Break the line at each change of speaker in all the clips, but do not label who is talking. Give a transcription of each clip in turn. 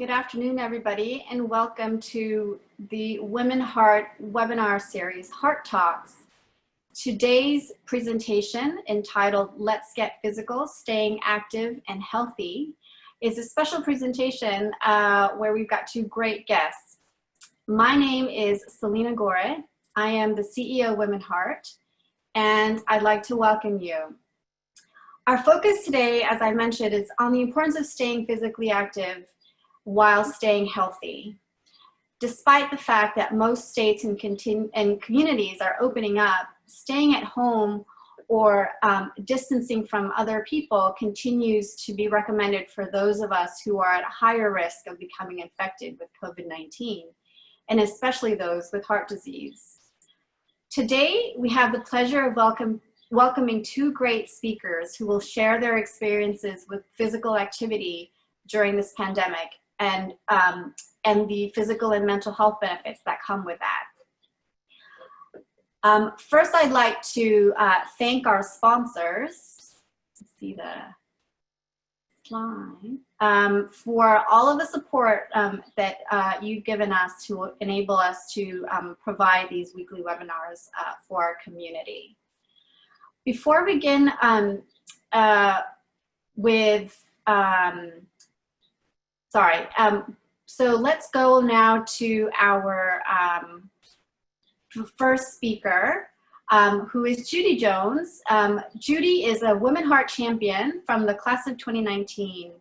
Good afternoon, everybody, and welcome to the WomenHeart webinar series, HeartTalks. Today's presentation, entitled Let's Get Physical, Staying Active and Healthy, is a special presentation where we've got two great guests. My name is Celina Gorre. I am the CEO of WomenHeart, and I'd like to welcome you. Our focus today, as I mentioned, is on the importance of staying physically active while staying healthy. Despite the fact that most states and communities are opening up, staying at home or distancing from other people continues to be recommended for those of us who are at higher risk of becoming infected with COVID-19, and especially those with heart disease. Today, we have the pleasure of welcoming two great speakers who will share their experiences with physical activity during this pandemic and the physical and mental health benefits that come with that. First, I'd like to thank our sponsors. Let's see the slide. For all of the support that you've given us to enable us to provide these weekly webinars for our community. Before we begin so let's go now to our first speaker, who is Judy Jones. Judy is a WomenHeart Champion from the class of 2019.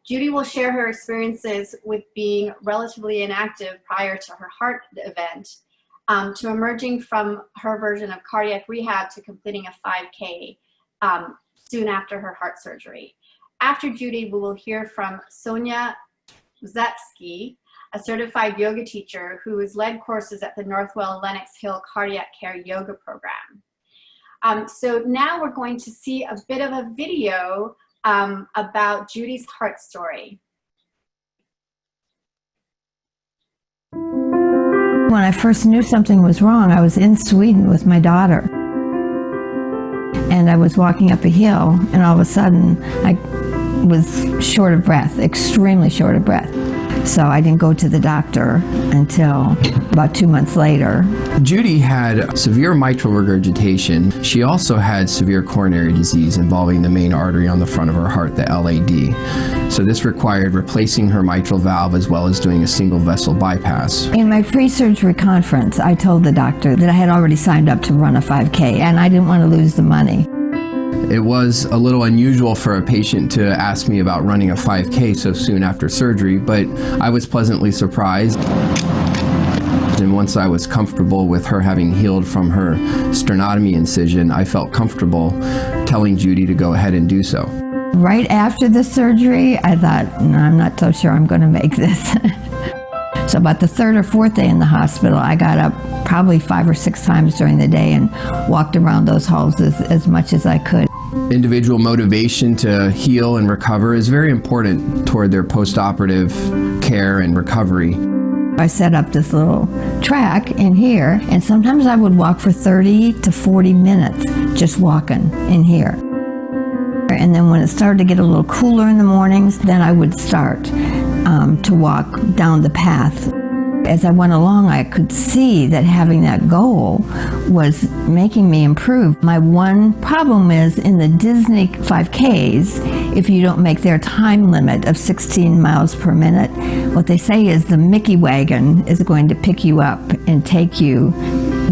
Judy will share her experiences with being relatively inactive prior to her heart event, to emerging from her version of cardiac rehab to completing a 5K soon after her heart surgery. After Judy, we will hear from Sonja, Rzepski, a certified yoga teacher who has led courses at the Northwell Lenox Hill Cardiac Care Yoga Program. So now we're going to see a bit of a video about Judy's heart story.
When I first knew something was wrong, I was in Sweden with my daughter. And I was walking up a hill, and all of a sudden, I was short of breath, extremely short of breath. So I didn't go to the doctor until about 2 months later.
Judy had severe mitral regurgitation. She also had severe coronary disease involving the main artery on the front of her heart, the LAD. So this required replacing her mitral valve as well as doing a single vessel bypass. In my pre-surgery conference, I told the doctor that I had already signed up to run a 5K and I didn't want to lose the money. It was a little unusual for a patient to ask me about running a 5K so soon after surgery, but I was pleasantly surprised. And once I was comfortable with her having healed from her sternotomy incision, I felt comfortable telling Judy to go ahead and do so. Right after the surgery, I thought, no, I'm not so sure I'm going to make this. So about the third or fourth day in the hospital, I got up probably 5 or 6 times during the day and walked around those halls as much as I could. Individual motivation to heal and recover is very important toward their post-operative care and recovery. I set up this little track in here, and sometimes I would walk for 30 to 40 minutes just walking in here. And then when it started to get a little cooler in the mornings, then I would start to walk down the path. As I went along, I could see that having that goal was making me improve. My one problem is in the Disney 5Ks, if you don't make their time limit of 16 miles per minute, what they say is the Mickey wagon is going to pick you up and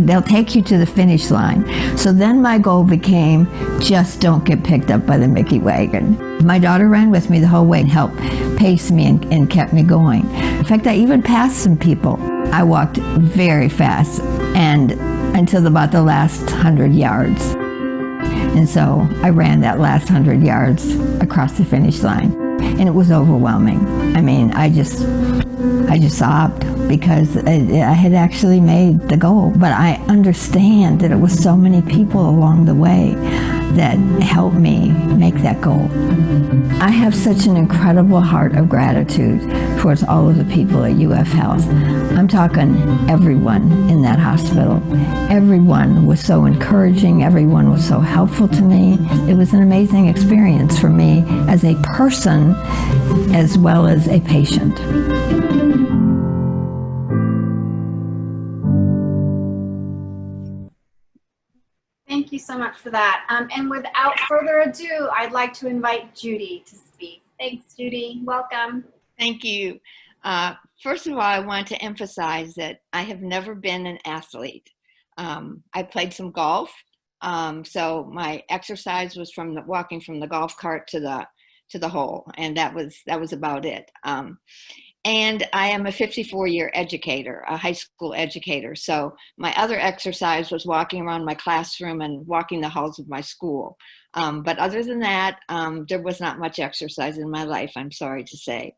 they'll take you to the finish line. So then my goal became, just don't get picked up by the Mickey wagon. My daughter ran with me the whole way and helped pace me and kept me going. In fact, I even passed some people. I walked very fast and until about the last 100 yards. And so I ran that last 100 yards across the finish line. And it was overwhelming. I mean, I just sobbed because I had actually made the goal. But I understand that it was so many people along the way that helped me make that goal. I have such an incredible heart of gratitude towards all of the people at UF Health. I'm talking everyone in that hospital. Everyone was so encouraging. Everyone was so helpful to me. It was an amazing experience for me as a person
as well as a patient.
Thank you so much for that. And without further ado, I'd like to invite Judy to speak. Thanks, Judy. Welcome.
Thank you. First of all, I want to emphasize that I have never been an athlete. I played some golf, so my exercise was from walking from the golf cart to the hole, and that was about it. And I am a 54-year educator, a high school educator. So my other exercise was walking around my classroom and walking the halls of my school. But other than that, there was not much exercise in my life, I'm sorry to say.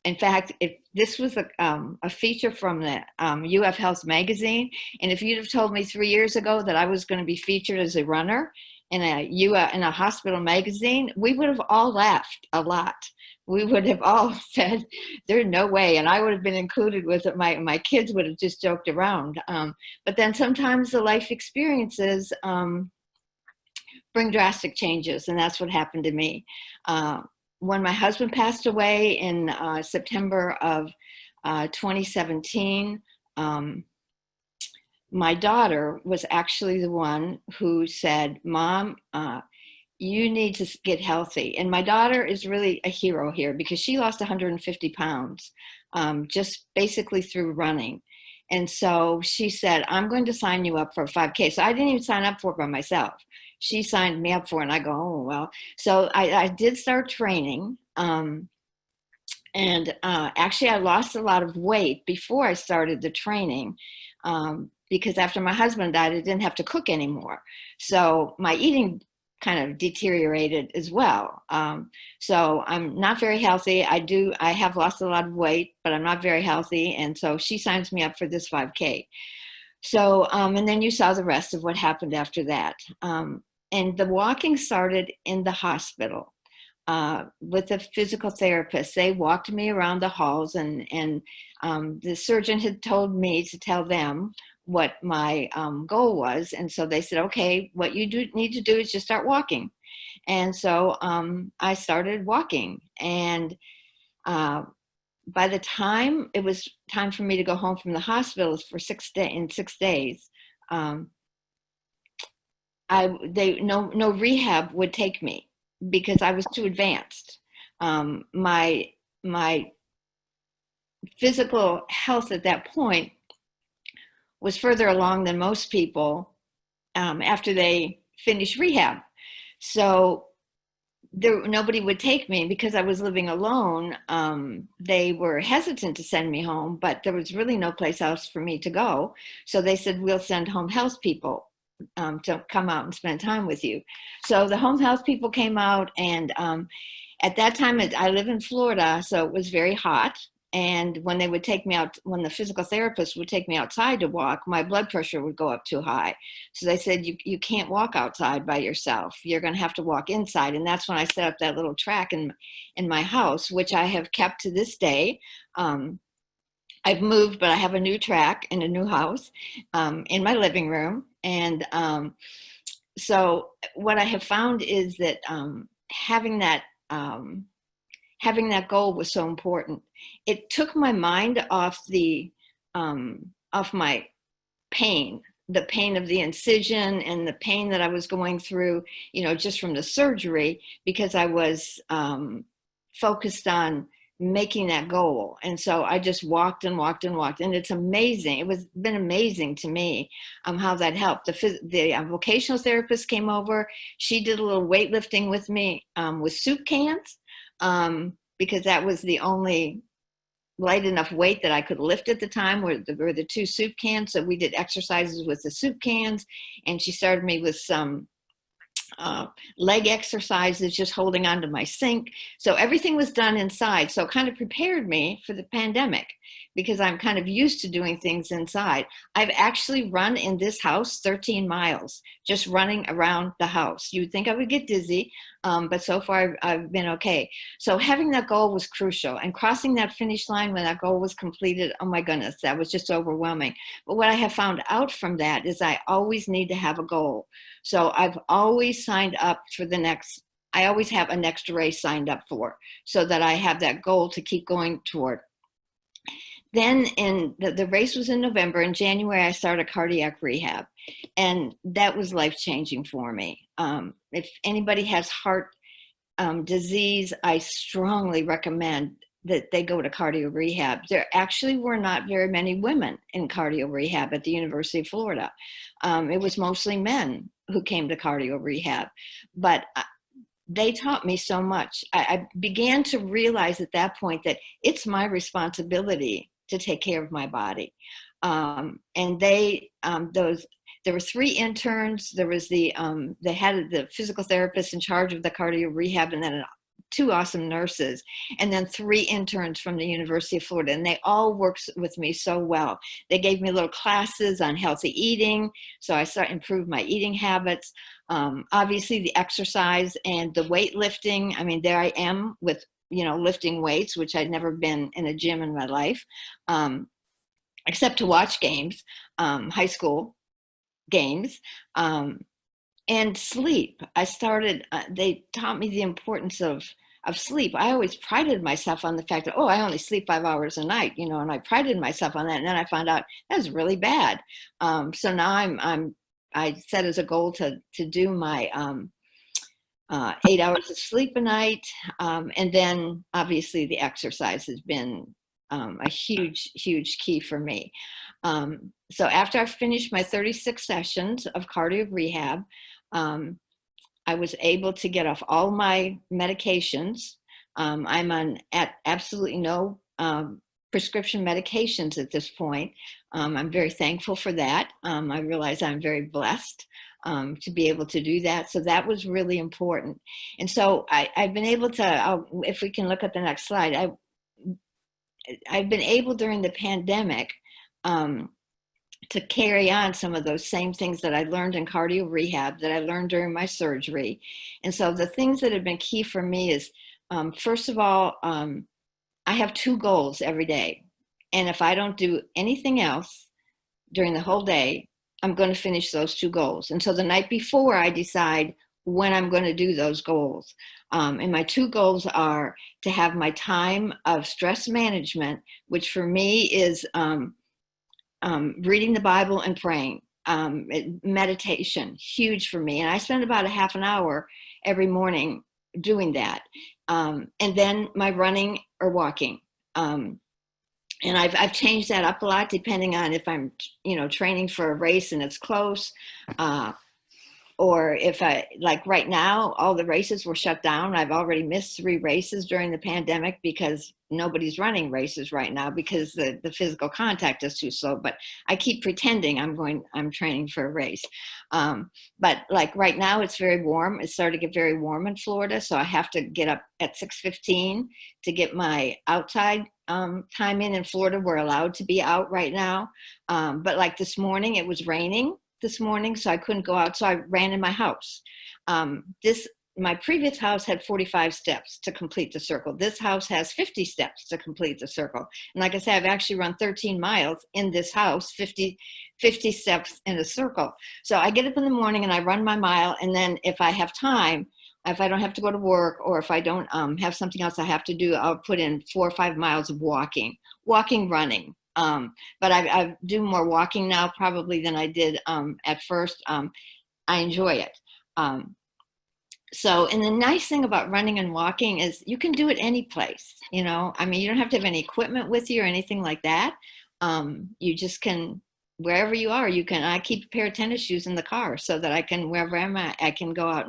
In fact, this was a feature from the UF Health magazine. And if you'd have told me 3 years ago that I was going to be featured as a runner in a hospital magazine, we would have all laughed a lot. We would have all said, there's no way. And I would have been included with it. My kids would have just joked around. But then sometimes the life experiences bring drastic changes. And that's what happened to me. When my husband passed away in September of 2017, my daughter was actually the one who said, Mom, you need to get healthy. And my daughter is really a hero here because she lost 150 pounds just basically through running. And so she said, I'm going to sign you up for a 5K. So I didn't even sign up for it by myself. She signed me up for it, and I go, oh, well. So I did start training. Actually, I lost a lot of weight before I started the training because after my husband died, I didn't have to cook anymore. So my eating kind of deteriorated as well. So I'm not very healthy. I have lost a lot of weight, but I'm not very healthy. And so she signs me up for this 5K. So, and then you saw the rest of what happened after that. And the walking started in the hospital with a physical therapist. They walked me around the halls, and the surgeon had told me to tell them what my goal was. And so they said, okay, what you need to do is just start walking. And so I started walking. And by the time it was time for me to go home from the hospital for 6 days, no rehab would take me because I was too advanced. My physical health at that point was further along than most people after they finished rehab. So nobody would take me because I was living alone. They were hesitant to send me home, but there was really no place else for me to go. So they said, we'll send home health people to come out and spend time with you. So the home health people came out, and at that time, I live in Florida, so it was very hot. And when they would take me out, when the physical therapist would take me outside to walk, my blood pressure would go up too high. So they said, you can't walk outside by yourself. You're going to have to walk inside. And that's when I set up that little track in my house, which I have kept to this day. I've moved, but I have a new track in a new house in my living room. And so what I have found is that having that goal was so important. It took my mind off my pain, the pain of the incision and the pain that I was going through, just from the surgery, because I was focused on making that goal. And so I just walked and walked and walked. And it's amazing. It was been amazing to me how that helped. The vocational therapist came over. She did a little weightlifting with me with soup cans because that was the only light enough weight that I could lift at the time were the 2 soup cans. So we did exercises with the soup cans. And she started me with some leg exercises, just holding onto my sink. So everything was done inside. So it kind of prepared me for the pandemic because I'm kind of used to doing things inside. I've actually run in this house 13 miles, just running around the house. You'd think I would get dizzy, but so far I've been okay. So having that goal was crucial, and crossing that finish line when that goal was completed, oh my goodness, that was just overwhelming. But what I have found out from that is I always need to have a goal. So I've always signed up for the next I always have a next race signed up for, so that I have that goal to keep going toward. Then the race was in November. In January, I started cardiac rehab, and that was life-changing for me. If anybody has heart disease, I strongly recommend that they go to cardio rehab. There actually were not very many women in cardio rehab at the University of Florida. It was mostly men who came to cardio rehab, but they taught me so much. I began to realize at that point that it's my responsibility to take care of my body. And there were 3 interns. There was they had the physical therapist in charge of the cardio rehab, and then 2 awesome nurses, and then 3 interns from the University of Florida. And they all worked with me so well. They gave me little classes on healthy eating, so I improved my eating habits. Obviously the exercise and the weightlifting. I mean, there I am with, lifting weights, which I'd never been in a gym in my life, except to watch games, high school games, and sleep. They taught me the importance of sleep. I always prided myself on the fact that, I only sleep 5 hours a night, and I prided myself on that. And then I found out that's really bad. So now I set as a goal to do my 8 hours of sleep a night. And then obviously the exercise has been a huge, huge key for me. So after I finished my 36 sessions of cardio rehab, I was able to get off all my medications. I'm on absolutely no prescription medications at this point. I'm very thankful for that. I realize I'm very blessed to be able to do that. So that was really important. And so I've been able to, if we can look at the next slide, I've been able during the pandemic to carry on some of those same things that I learned in cardio rehab, that I learned during my surgery. And so the things that have been key for me is, first of all, I have 2 goals every day. And if I don't do anything else during the whole day, I'm going to finish those 2 goals. And so the night before, I decide when I'm going to do those goals. And my 2 goals are to have my time of stress management, which for me is reading the Bible and praying. Meditation, huge for me. And I spend about a half an hour every morning doing that. And then my running or walking. And I've changed that up a lot depending on if I'm, training for a race and it's close, or if like right now, all the races were shut down. I've already missed 3 races during the pandemic because nobody's running races right now because the physical contact is too slow. But I keep pretending I'm training for a race. But like right now, it's very warm. It started to get very warm in Florida. So I have to get up at 6:15 to get my outside time in Florida. We're allowed to be out right now. But like this morning, it was raining this morning, so I couldn't go out. So I ran in my house. My previous house had 45 steps to complete the circle. This house has 50 steps to complete the circle. And like I said, I've actually run 13 miles in this house, 50 steps in a circle. So I get up in the morning and I run my mile. And then if I have time, if I don't have to go to work, or if I don't have something else I have to do, I'll put in 4 or 5 miles of walking, running. But I do more walking now probably than I did at first. I enjoy it. So, and the nice thing about running and walking is you can do it any place, you don't have to have any equipment with you or anything like that. You just can, wherever you are, I keep a pair of tennis shoes in the car so that I can, wherever I'm at, I can go out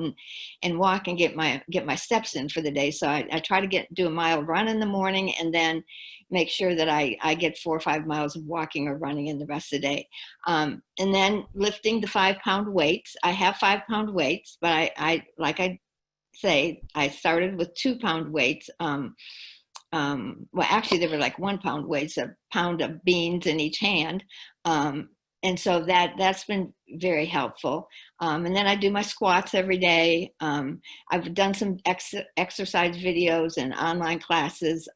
and walk and get my steps in for the day. So I try to do a mile run in the morning and then make sure that I get 4 or 5 miles of walking or running in the rest of the day. And then lifting the 5-pound weights. I have 5-pound weights, but I like I say, I started with 2-pound weights. Well, actually, they were like 1-pound weights, a pound of beans in each hand. and so that's been very helpful. And then I do my squats every day. I've done some exercise videos and online classes.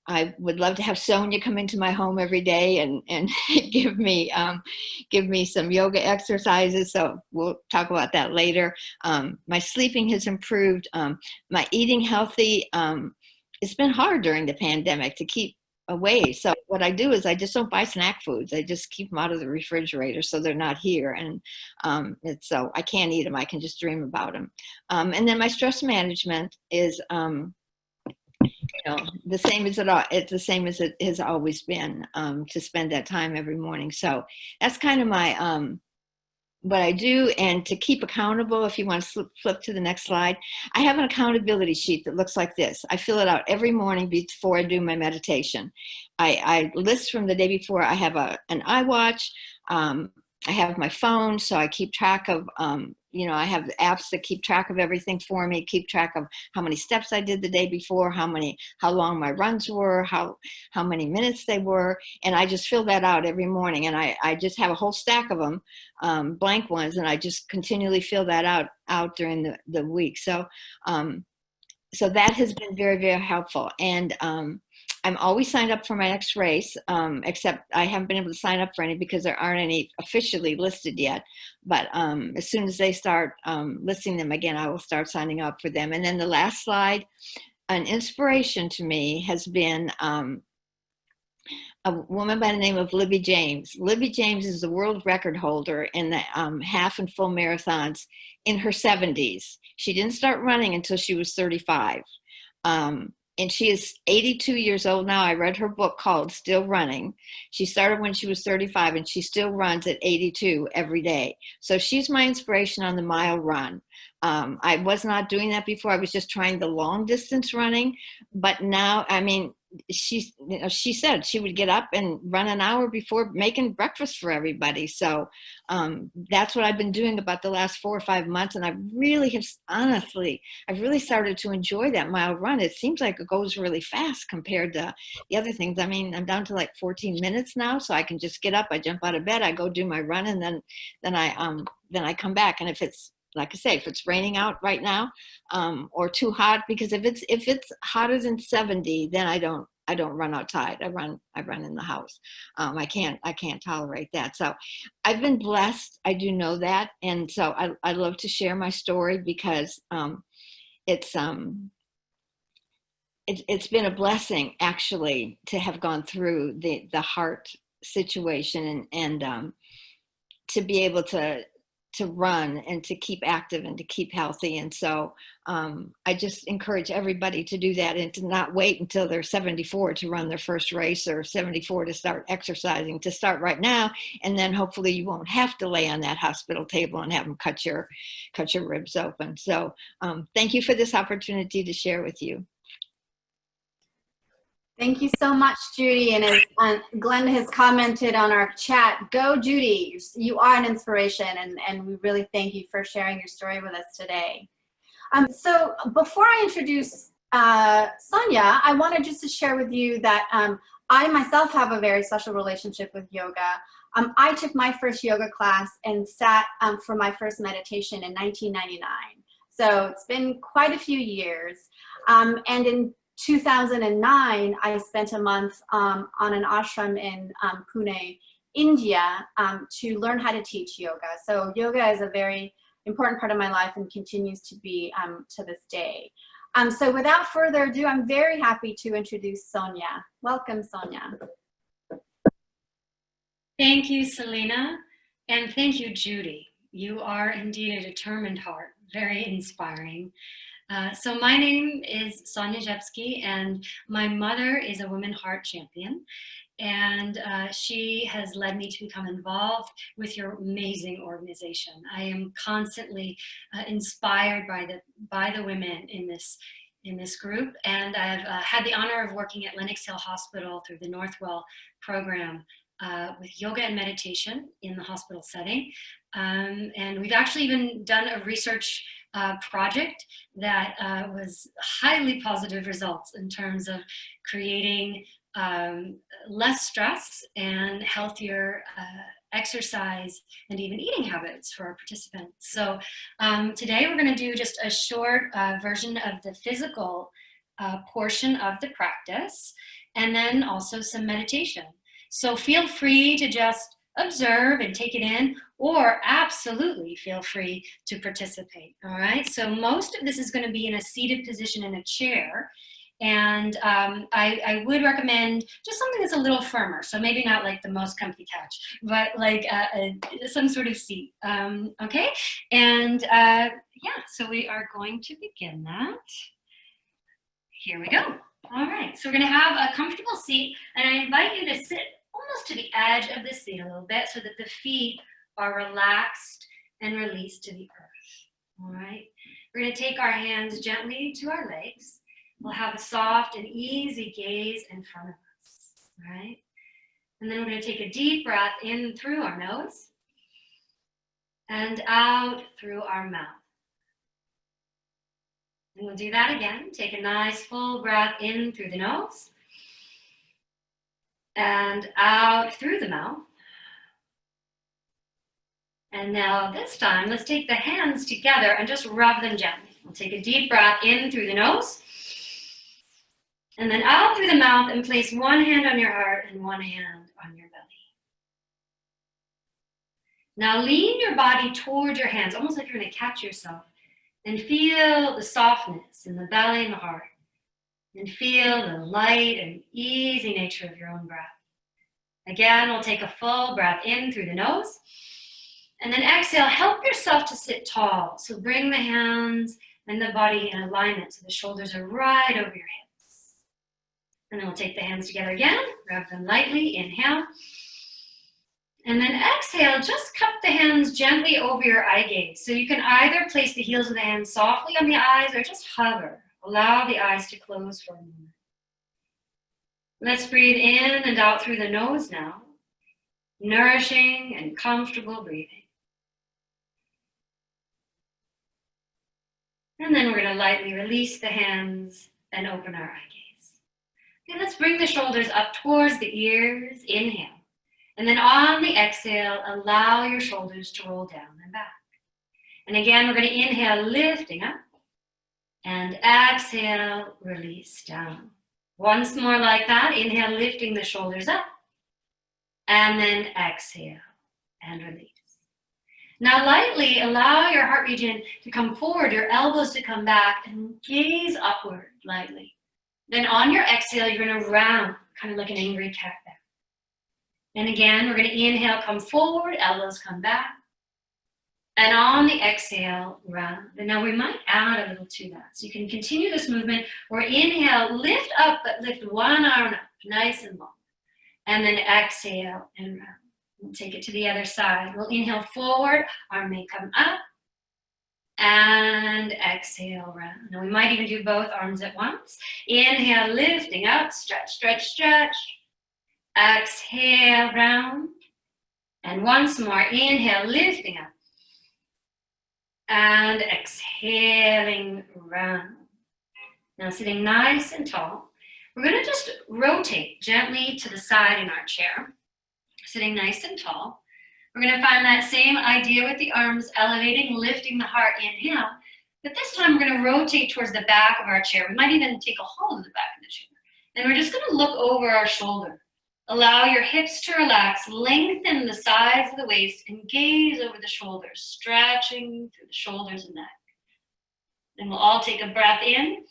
I would love to have Sonja come into my home every day and give me some yoga exercises. So we'll talk about that later. My sleeping has improved. My eating healthy. It's been hard during the pandemic to keep away. So what I do is I just don't buy snack foods. I just keep them out of the refrigerator so they're not here. And so I can't eat them. I can just dream about them. And then my stress management is, the same as it's the same as it has always been, to spend that time every morning. So that's kind of my, what I do. And to keep accountable, if you want to flip to the next slide, I have an accountability sheet that looks like this. I fill it out every morning before I do my meditation. I list from the day before. I have an iWatch. I have my phone, so I keep track of, I have apps that keep track of everything for me, keep track of how many steps I did the day before, how long my runs were, how many minutes they were. And I just fill that out every morning. And I just have a whole stack of them, blank ones. And I just continually fill that out during the week. So that has been very, very helpful. And I'm always signed up for my next race, except I haven't been able to sign up for any because there aren't any officially listed yet. But as soon as they start listing them again, I will start signing up for them. And then the last slide, an inspiration to me has been a woman by the name of Libby James. Libby James is the world record holder in the half and full marathons in her 70s. She didn't start running until she was 35. And she is 82 years old now. I read her book called Still Running. She started when she was 35 and she still runs at 82 every day. So she's my inspiration on the mile run. I was not doing that before. I was just trying the long distance running. But now, she said she would get up and run an hour before making breakfast for everybody. So that's what I've been doing about the last 4 or 5 months. And I've really started to enjoy that mile run. It seems like it goes really fast compared to the other things. I'm down to like 14 minutes now, so I can just get up, I jump out of bed, I go do my run, and then I come back. And if it's, like I say, if it's raining out right now, or too hot, because if it's hotter than 70, then I don't run outside. I run in the house. I can't tolerate that. So I've been blessed. I do know that. And so I love to share my story because it's been a blessing actually to have gone through the heart situation and to be able to run and to keep active and to keep healthy. And so I just encourage everybody to do that and to not wait until they're 74 to run their first race or 74 to start exercising, to start right now. And then hopefully you won't have to lay on that hospital table and have them cut your ribs open. So thank you for this opportunity to share with you.
Thank you so much, Judy. And as Glenda has commented on our chat, go Judy, you are an inspiration, and we really thank you for sharing your story with us today. So before I introduce Sonja, I wanted just to share with you that I myself have a very special relationship with yoga. I took my first yoga class and sat for my first meditation in 1999. So it's been quite a few years. And in 2009, I spent a month on an ashram in Pune, India, to learn how to teach yoga. So yoga is a very important part of my life and continues to be to this day. So without further ado, I'm very happy to introduce Sonja. Welcome, Sonja.
Thank you, Celina, and thank you, Judy. You are indeed a determined heart, very inspiring. So my name is Sonja Rzepski, and my mother is a WomenHeart Champion, and she has led me to become involved with your amazing organization. I am constantly inspired by the women in this group, and I've had the honor of working at Lenox Hill Hospital through the Northwell program with yoga and meditation in the hospital setting. And we've actually even done a research project that was highly positive results in terms of creating less stress and healthier exercise, and even eating habits for our participants. So today we're going to do just a short version of the physical portion of the practice, and then also some meditation. So feel free to just observe and take it in, or absolutely feel free to participate. All right, so most of this is going to be in a seated position in a chair. And I would recommend just something that's a little firmer. So maybe not like the most comfy couch, but like some sort of seat. Okay, and yeah, so we are going to begin that. Here we go. All right, so we're going to have a comfortable seat, and I invite you to sit almost to the edge of the seat a little bit so that the feet are relaxed and released to the earth. All right, we're going to take our hands gently to our legs. We'll have a soft and easy gaze in front of us, right? And then we're going to take a deep breath in through our nose and out through our mouth. And we'll do that again. Take a nice full breath in through the nose and out through the mouth. And now this time, let's take the hands together and just rub them gently. We'll take a deep breath in through the nose and then out through the mouth, and place one hand on your heart and one hand on your belly. Now lean your body toward your hands, almost like you're going to catch yourself, and feel the softness in the belly and the heart, and feel the light and easy nature of your own breath. Again, we'll take a full breath in through the nose, and then exhale. Help yourself to sit tall. So bring the hands and the body in alignment so the shoulders are right over your hips. And then we'll take the hands together again, rub them lightly, inhale. And then exhale, just cup the hands gently over your eye gaze. So you can either place the heels of the hands softly on the eyes or just hover. Allow the eyes to close for a moment. Let's breathe in and out through the nose now. Nourishing and comfortable breathing. And then we're going to lightly release the hands and open our eye gaze. Okay, let's bring the shoulders up towards the ears. Inhale. And then on the exhale, allow your shoulders to roll down and back. And again, we're going to inhale, lifting up. And exhale, release down. Once more like that. Inhale, lifting the shoulders up. And then exhale and release. Now lightly allow your heart region to come forward, your elbows to come back, and gaze upward lightly. Then on your exhale, you're going to round, kind of like an angry cat back. And again, we're going to inhale, come forward, elbows come back. And on the exhale, round. And now we might add a little to that. So you can continue this movement where inhale, lift up, but lift one arm up, nice and long. And then exhale and round. We'll take it to the other side. We'll inhale forward, arm may come up. And exhale, round. Now we might even do both arms at once. Inhale, lifting up, stretch, stretch, stretch. Exhale, round. And once more, inhale, lifting up. And exhaling, round. Now sitting nice and tall. We're going to just rotate gently to the side in our chair. Sitting nice and tall. We're going to find that same idea with the arms elevating, lifting the heart, inhale. But this time we're going to rotate towards the back of our chair. We might even take a hold of the back of the chair. And we're just going to look over our shoulder. Allow your hips to relax, lengthen the sides of the waist, and gaze over the shoulders, stretching through the shoulders and neck. Then we'll all take a breath in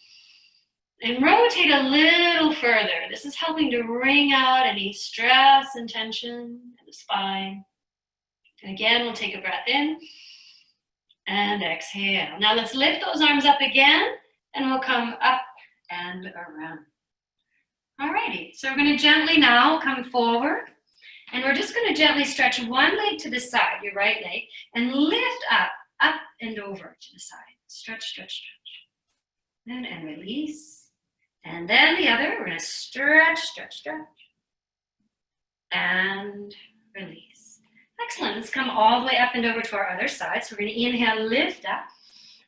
and rotate a little further. This is helping to wring out any stress and tension in the spine. And again, we'll take a breath in and exhale. Now let's lift those arms up again, and we'll come up and around. Alrighty, so we're going to gently now come forward, and we're just going to gently stretch one leg to the side, your right leg, and lift up and over to the side. Stretch, stretch, stretch. And release. And then the other, we're going to stretch, stretch, stretch. And release. Excellent. Let's come all the way up and over to our other side. So we're going to inhale, lift up,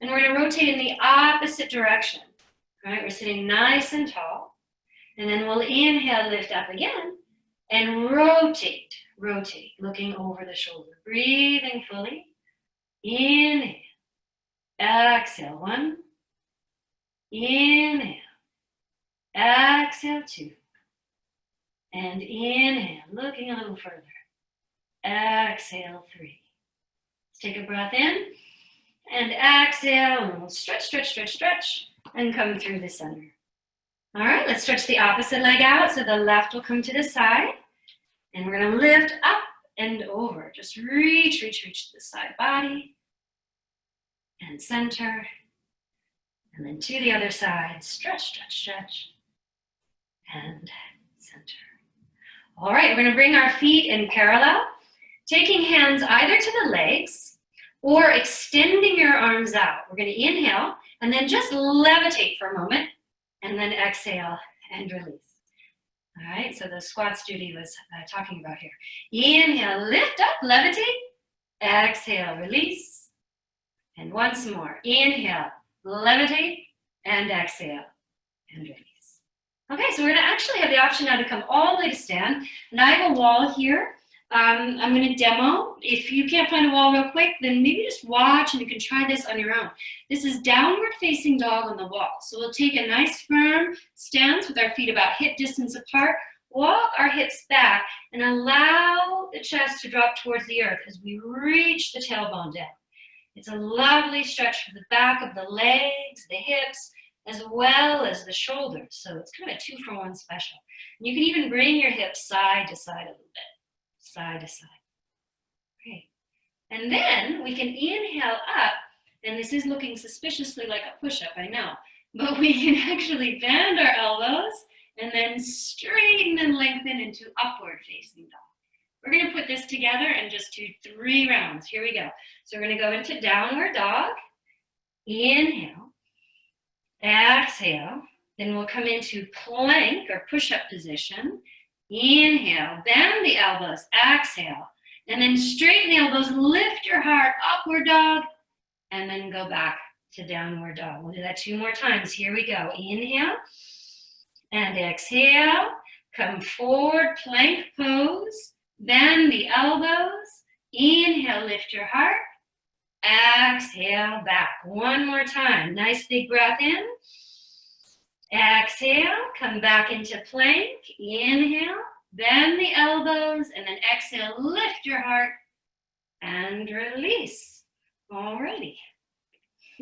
and we're going to rotate in the opposite direction. All right, we're sitting nice and tall. And then we'll inhale, lift up again, and rotate rotate, looking over the shoulder, breathing fully. Inhale, exhale, 1. Inhale, exhale, 2. And inhale, looking a little further. Exhale, 3. Let's take a breath in and exhale, and we'll stretch, stretch, stretch, stretch, and come through the center. All right, let's stretch the opposite leg out, so the left will come to the side, and we're gonna lift up and over. Just reach, reach, reach to the side body, and center, and then to the other side, stretch, stretch, stretch, and center. All right, we're gonna bring our feet in parallel, taking hands either to the legs or extending your arms out. We're gonna inhale and then just levitate for a moment and then exhale and release. All right, so the squats Judy was talking about here. Inhale, lift up, levitate. Exhale, release. And once more, inhale, levitate, and exhale and release. Okay, so we're gonna actually have the option now to come all the way to stand. And I have a wall here. I'm gonna demo. If you can't find a wall real quick, then maybe just watch and you can try this on your own. This is downward facing dog on the wall. So we'll take a nice firm stance with our feet about hip distance apart, walk our hips back, and allow the chest to drop towards the earth as we reach the tailbone down. It's a lovely stretch for the back of the legs, the hips, as well as the shoulders. So it's kind of a 2-for-1 special. And you can even bring your hips side to side a little bit. Side to side. Great. And then we can inhale up, and this is looking suspiciously like a push-up, I know, but we can actually bend our elbows and then straighten and lengthen into upward facing dog. We're going to put this together and just do 3 rounds. Here we go. So we're going to go into downward dog. Inhale. Exhale. Then we'll come into plank or push-up position. Inhale, bend the elbows, exhale, and then straighten the elbows, lift your heart, upward dog, and then go back to downward dog. We'll do that 2 more times. Here we go. Inhale and exhale. Come forward, plank pose, bend the elbows. Inhale, lift your heart. Exhale, back. 1 more time. Nice big breath in. Exhale, come back into plank. Inhale, bend the elbows, and then exhale, lift your heart, and release. Alrighty.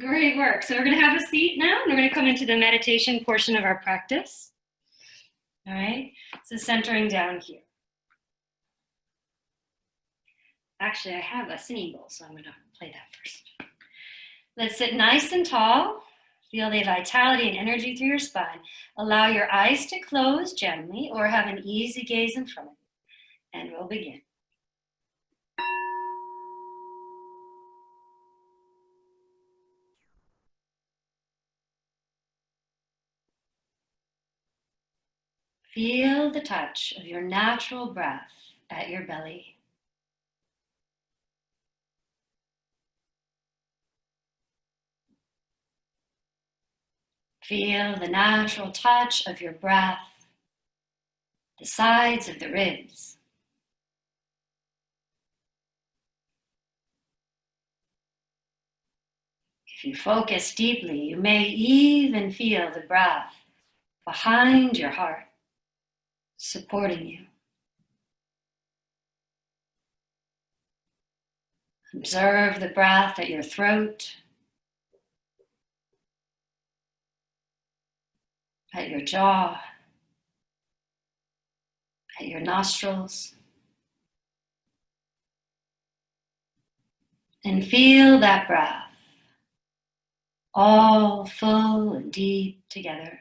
Great work. So we're going to have a seat now, and we're going to come into the meditation portion of our practice. All right, so centering down here. Actually, I have a singing bowl, so I'm going to play that first. Let's sit nice and tall. Feel the vitality and energy through your spine. Allow your eyes to close gently or have an easy gaze in front of you. And we'll begin. Feel the touch of your natural breath at your belly. Feel the natural touch of your breath, the sides of the ribs. If you focus deeply, you may even feel the breath behind your heart, supporting you. Observe the breath at your throat, at your jaw, at your nostrils, and feel that breath all full and deep together.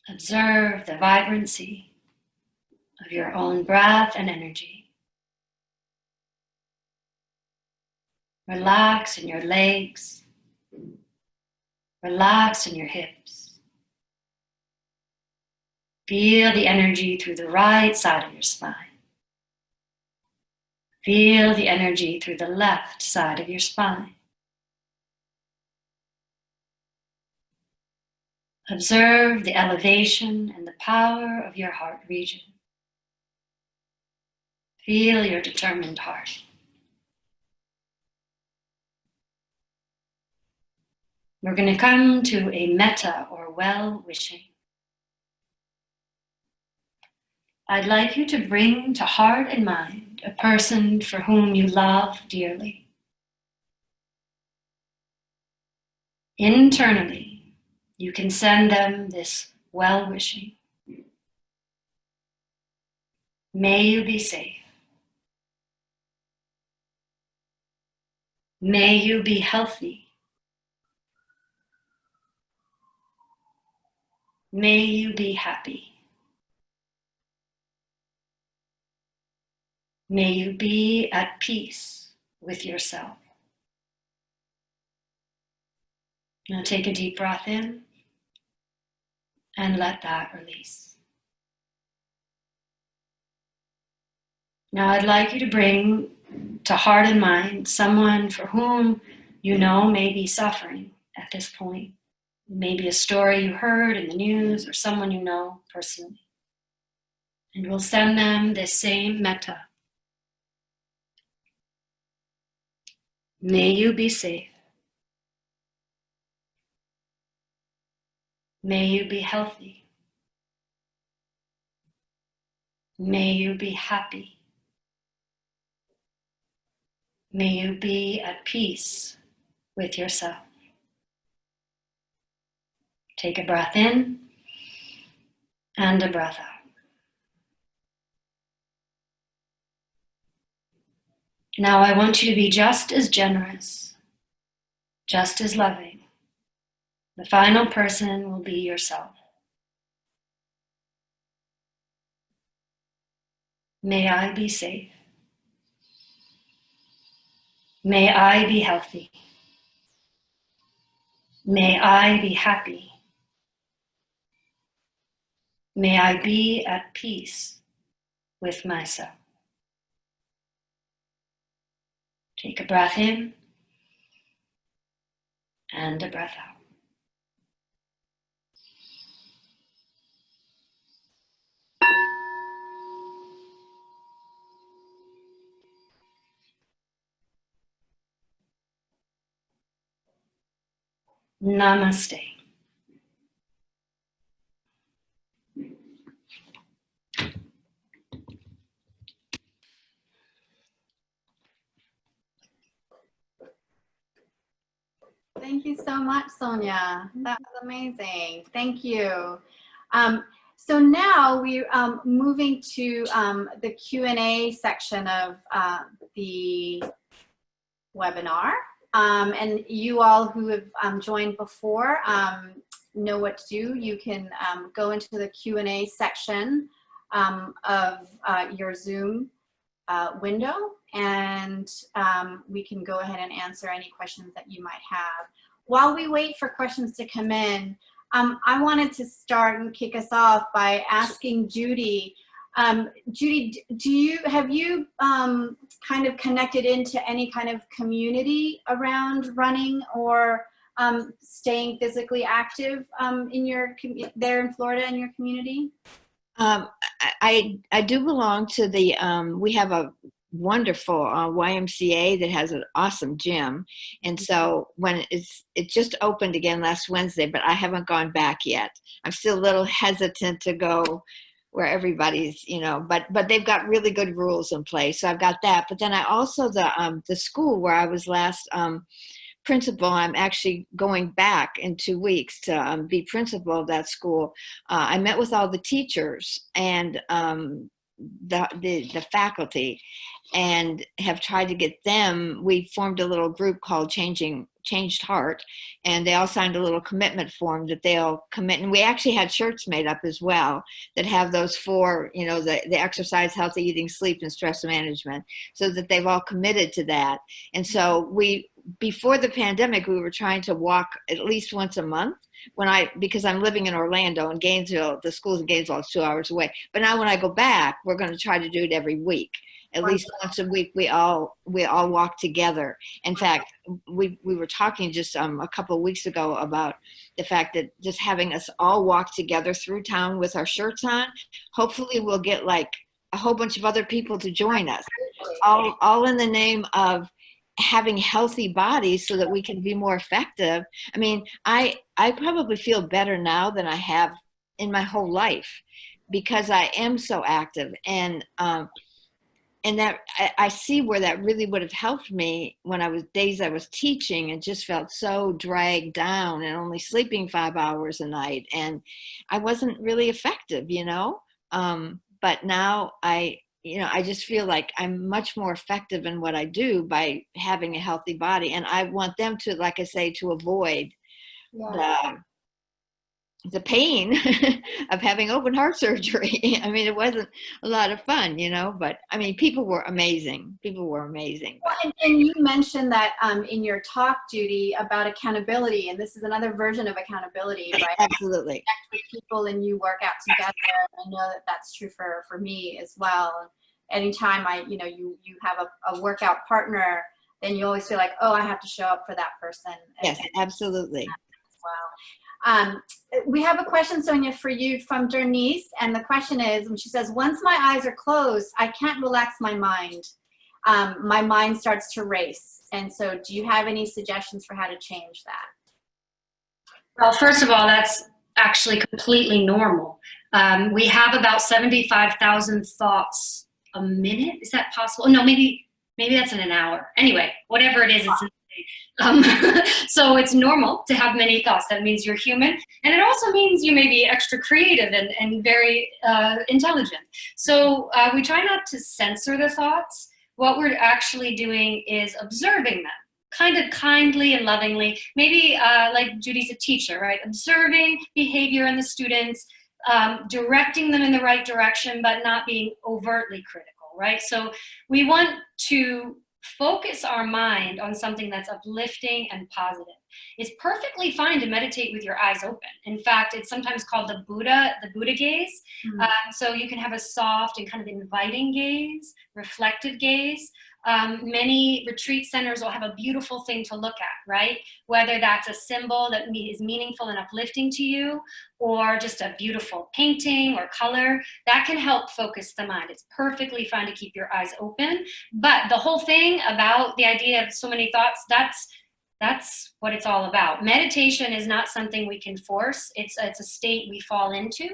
Observe the vibrancy of your own breath and energy. Relax in your legs. Relax in your hips. Feel the energy through the right side of your spine. Feel the energy through the left side of your spine. Observe the elevation and the power of your heart region. Feel your determined heart. We're going to come to a metta or well-wishing. I'd like you to bring to heart and mind a person for whom you love dearly. Internally, you can send them this well-wishing. May you be safe. May you be healthy. May you be happy. May you be at peace with yourself. Now take a deep breath in and let that release. Now I'd like you to bring to heart and mind someone for whom you know may be suffering at this point. Maybe a story you heard in the news or someone you know personally. And we'll send them this same metta. May you be safe. May you be healthy. May you be happy. May you be at peace with yourself. Take a breath in and a breath out. Now I want you to be just as generous, just as loving. The final person will be yourself. May I be safe. May I be healthy. May I be happy. May I be at peace with myself. Take a breath in and a breath out. Namaste.
Thank you so much, Sonja. That was amazing. Thank you. So now we're moving to the Q&A section of the webinar. And you all who have joined before know what to do. You can go into the Q&A section of your Zoom window, and we can go ahead and answer any questions that you might have. While we wait for questions to come in, I wanted to start and kick us off by asking Judy. Judy, have you kind of connected into any kind of community around running or staying physically active there in Florida in your community?
I do belong to the, we have a wonderful YMCA that has an awesome gym. And so when it just opened again last Wednesday, but I haven't gone back yet. I'm still a little hesitant to go where everybody's, but they've got really good rules in place. So I've got that. But then I also, the school where I was last principal, I'm actually going back in 2 weeks to be principal of that school. I met with all the teachers and the faculty, and have tried to get them. We formed a little group called Changed Heart, and they all signed a little commitment form that they'll commit. And we actually had shirts made up as well that have those four, the exercise, healthy eating, sleep, and stress management, so that they've all committed to that. And so we before the pandemic, we were trying to walk at least once a month because I'm living in Orlando and Gainesville, the school's in Gainesville is 2 hours away. But now when I go back, we're going to try to do it every week. At least once a week, we all walk together. In fact, we were talking just a couple of weeks ago about the fact that just having us all walk together through town with our shirts on, hopefully we'll get like a whole bunch of other people to join us, all in the name of having healthy bodies so that we can be more effective. I mean, I probably feel better now than I have in my whole life because I am so active, and that I see where that really would have helped me when I was teaching and just felt so dragged down and only sleeping 5 hours a night, and I wasn't really effective, but now I just feel like I'm much more effective in what I do by having a healthy body. And I want them to, like I say, to avoid the pain of having open heart surgery. I mean, it wasn't a lot of fun, but I mean, people were amazing.
Well, and you mentioned that in your talk, Judy, about accountability, and this is another version of accountability, right?
Absolutely.
You connect with people and you work out together. I know that that's true for me as well. Anytime you have a workout partner, then you always feel like, oh, I have to show up for that person.
Yes, absolutely.
As well. We have a question, Sonja, for you from Denise, and the question is, and she says, once my eyes are closed, I can't relax my mind. My mind starts to race. And so do you have any suggestions for how to change that?
Well, first of all, that's actually completely normal. We have about 75,000 thoughts a minute. Is that possible? No, maybe that's in an hour. Anyway, whatever it is, it's so it's normal to have many thoughts. That means you're human, and it also means you may be extra creative and very intelligent. So we try not to censor the thoughts. What we're actually doing is observing them, kind of kindly and lovingly. Maybe like Judy's a teacher, right? Observing behavior in the students, directing them in the right direction, but not being overtly critical, right? So we want to focus our mind on something that's uplifting and positive. It's perfectly fine to meditate with your eyes open. In fact, it's sometimes called the Buddha gaze.
Mm-hmm.
So you can have a soft and kind of inviting gaze, reflective gaze. Many retreat centers will have a beautiful thing to look at, right? Whether that's a symbol that is meaningful and uplifting to you, or just a beautiful painting or color, that can help focus the mind. It's perfectly fine to keep your eyes open. But the whole thing about the idea of so many thoughts, that's what it's all about. Meditation is not something we can force. It's a state we fall into.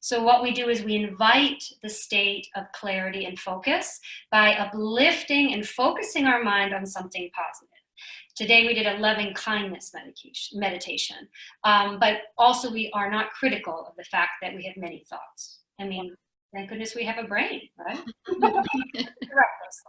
So what we do is we invite the state of clarity and focus by uplifting and focusing our mind on something positive. Today we did a loving kindness meditation, but also we are not critical of the fact that we have many thoughts. I mean, thank goodness we have a brain, right? Correct those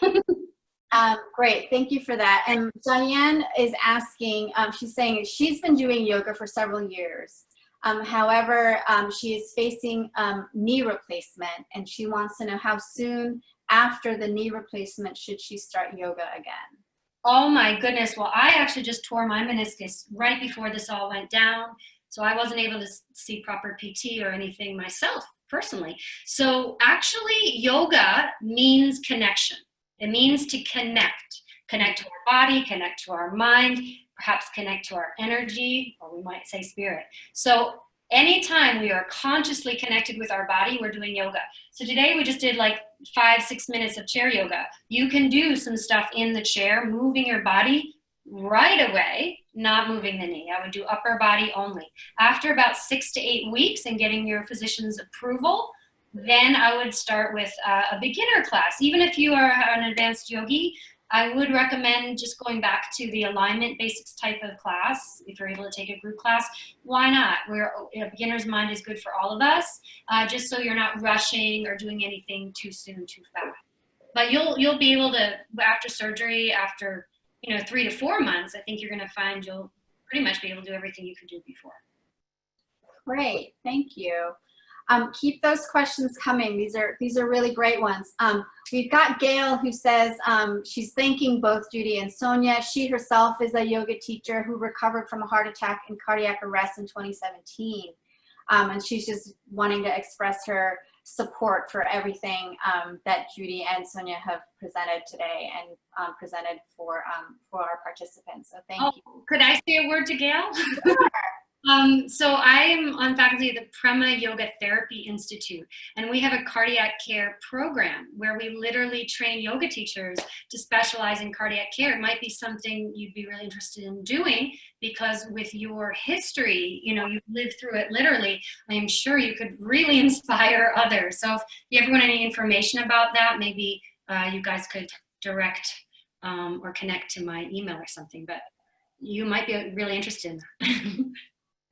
thoughts.
Great, thank you for that. And Diane is asking, she's saying she's been doing yoga for several years. However, she is facing knee replacement, and she wants to know how soon after the knee replacement should she start yoga again?
Oh my goodness. Well, I actually just tore my meniscus right before this all went down. So I wasn't able to see proper PT or anything myself personally. So actually yoga means connection. It means to connect to our body, connect to our mind, perhaps connect to our energy, or we might say spirit. So anytime we are consciously connected with our body, we're doing yoga. So today we just did like 5-6 minutes of chair yoga. You can do some stuff in the chair, moving your body right away, not moving the knee. I would do upper body only. After about 6 to 8 weeks and getting your physician's approval, then I would start with a beginner class. Even if you are an advanced yogi, I would recommend just going back to the alignment basics type of class. If you're able to take a group class, why not? A beginner's mind is good for all of us, just so you're not rushing or doing anything too soon, too fast. But you'll be able to, after surgery, after 3 to 4 months, I think you're going to find you'll pretty much be able to do everything you could do before.
Great, thank you. Keep those questions coming. These are really great ones. We've got Gail who says she's thanking both Judy and Sonja. She herself is a yoga teacher who recovered from a heart attack and cardiac arrest in 2017. And she's just wanting to express her support for everything that Judy and Sonja have presented today and presented for our participants. So thank you.
Could I say a word to Gail?
Sure.
So I'm on faculty of the Prema Yoga Therapy Institute, and we have a cardiac care program where we literally train yoga teachers to specialize in cardiac care. It might be something you'd be really interested in doing, because with your history, you know, you've lived through it literally, I'm sure you could really inspire others. So if you ever want any information about that, maybe you guys could direct or connect to my email or something, but you might be really interested in that.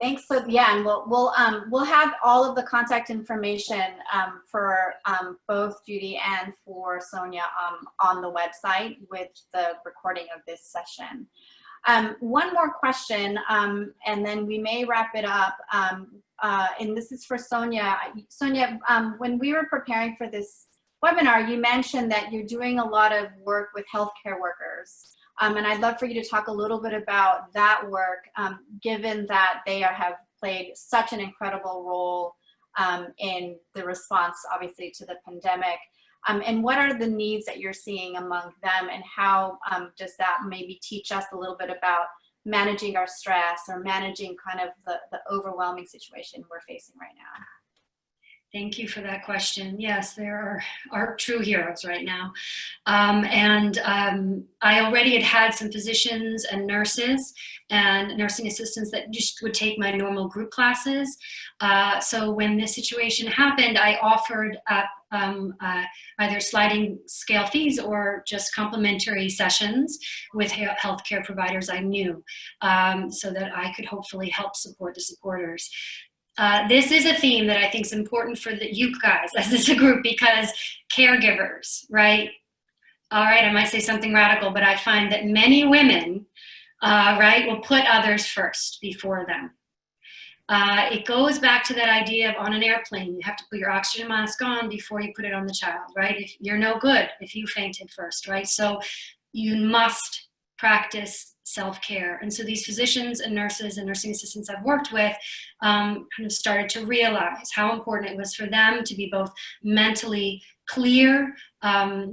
Thanks. So yeah, and we'll have all of the contact information for both Judy and for Sonja on the website with the recording of this session. One more question, and then we may wrap it up. And this is for Sonja. Sonja, when we were preparing for this webinar, you mentioned that you're doing a lot of work with healthcare workers. And I'd love for you to talk a little bit about that work, given that they have played such an incredible role in the response, obviously, to the pandemic. And what are the needs that you're seeing among them, and how does that maybe teach us a little bit about managing our stress or managing kind of the overwhelming situation we're facing right now?
Thank you for that question. Yes, there are true heroes right now. I already had some physicians and nurses and nursing assistants that just would take my normal group classes. So when this situation happened, I offered up either sliding scale fees or just complimentary sessions with healthcare providers I knew, so that I could hopefully help support the supporters. This is a theme that I think is important for you guys as a group, because caregivers, right? All right, I might say something radical, but I find that many women, right, will put others first before them. It goes back to that idea of on an airplane, you have to put your oxygen mask on before you put it on the child, right? If you're no good if you fainted first, right? So you must practice self-care. And so these physicians and nurses and nursing assistants I've worked with kind of started to realize how important it was for them to be both mentally clear,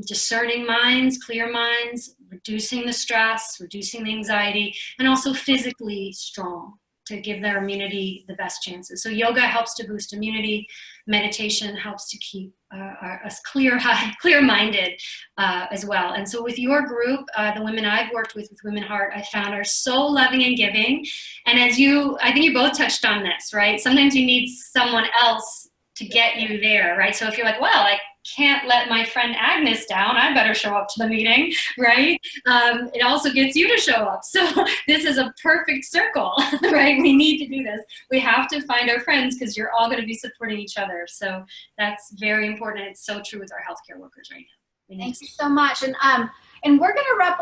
discerning minds, clear minds, reducing the stress, reducing the anxiety, and also physically strong to give their immunity the best chances. So yoga helps to boost immunity. Meditation helps to keep us clear-minded as well. And so with your group, the women I've worked with WomenHeart, I found are so loving and giving. And as I think you both touched on this, right? Sometimes you need someone else to get you there, right? So if you're like, well, I can't let my friend Agnes down, I better show up to the meeting, right? It also gets you to show up. So this is a perfect circle, right? We need to do this. We have to find our friends, because you're all going to be supporting each other. So that's very important. It's so true with our healthcare workers right now.
Thank you so much. And we're going to wrap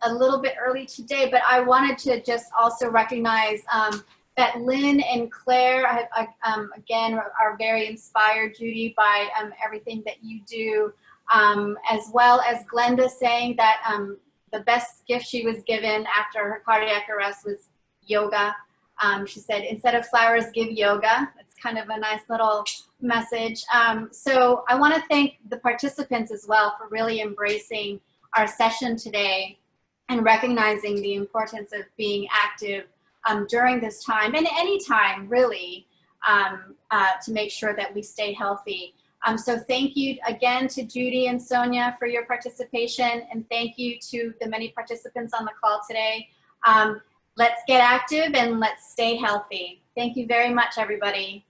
a little bit early today, but I wanted to just also recognize that Lynn and Claire, again, are very inspired, Judy, by everything that you do, as well as Glenda saying that the best gift she was given after her cardiac arrest was yoga. She said, instead of flowers, give yoga. It's kind of a nice little message. So I want to thank the participants as well for really embracing our session today and recognizing the importance of being active during this time, and any time really, to make sure that we stay healthy. So thank you again to Judy and Sonja for your participation, and thank you to the many participants on the call today. Let's get active and let's stay healthy. Thank you very much, everybody.